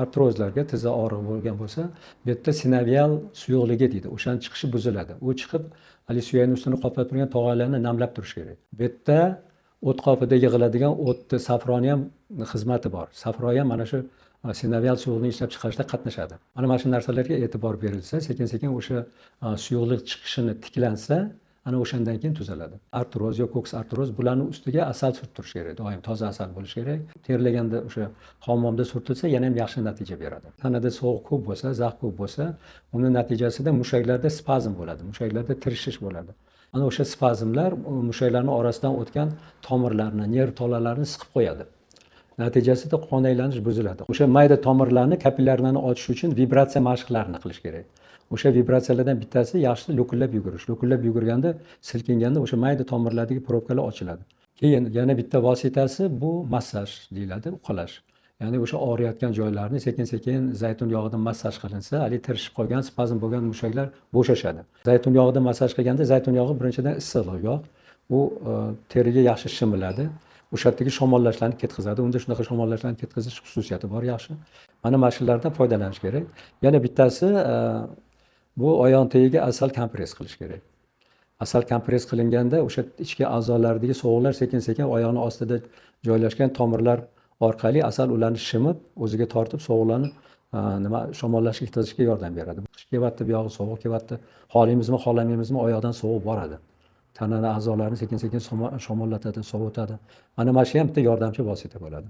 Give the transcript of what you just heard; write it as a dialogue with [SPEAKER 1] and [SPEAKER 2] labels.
[SPEAKER 1] Artrozlarga tizza og'rig'i bo'lgan bo'lsa, bu yerda sinovial suyuqligi deydi. O'shani chiqishi buziladi. U chiqib, hali suyakning ustini qoplab turgan tog'alarni namlab turish kerak. Bu yerda o't qopida yig'iladigan o'tni safroni ham xizmati bor. Safro ham mana shu sinovial suyuqlikni ishlab chiqarishda qatnashadi. Mana shu narsalarga e'tibor berilsa, sekin-sekin o'sha suyuqlik chiqishini tiklansa, ana o'shandan keyin tuzaladi. Artroz yoki ko'ks artroz, bularning ustiga asal surtib turish kerak. Doim toza asal bo'lishi kerak. Terlaganda o'sha hammomda surtilsa, yana ham yaxshi natija beradi. Tanada sovuq ko'p bo'lsa, zax ko'p bo'lsa, uni natijasida mushaklarda spazm bo'ladi. Mushaklarda tirishish bo'ladi. Ana o'sha spazmlar mushaklarning orasidan o'tgan tomirlarni, nerv tolalarini siqib qo'yadi. Natijasida qon aylanish buziladi. O'sha mayda tomirlarni, kapillyarlarni ochish uchun vibratsiya mashqlarini qilish kerak. O'sha vibratsiyalardan bittasi yaxshi lo'killab yugurish. Lo'killab yugurganda, silkinganda o'sha mayda tomirlardagi probkalar ochiladi. Keyin yana bitta vositasi bu massaj deyiladi, uqalash. Ya'ni o'sha og'riyotgan joylarni sekin-sekin zaytun yog'idan massaj qilinsa, hali tirishib qolgan, spazm bo'lgan mushaklar bo'shashadi. Zaytun yog'idan massaj qilganda, zaytun yog'i birinchidan issiq yog', u teriga yaxshi shimiladi. O'sha yerdagi shamollashlarni ketkazadi. Unda shunaqa shamollashlarni ketkazish xususiyati bor yaxshi. Mana shulardan foydalanish kerak. Yana bittasi bu oyoq tagiga asal kompress qilish kerak. Asal kompress qilinganda o'sha ichki a'zolardagi sovuqlar sekin-sekin oyoqning ostida joylashgan tomirlar orqali asal ularni shimib, o'ziga tortib sovuqlarni shamollashga yetkazishga yordam beradi. Qish kelyapti, bu yog'i sovuq kelyapti. Xohlaymizmi, xohlamaymizmi oyoqdan sovuq boradi. Tanani a'zolarini sekin-sekin shamollatadi, sovutadi. Mana shu ham bitta yordamchi vosita bo'ladi.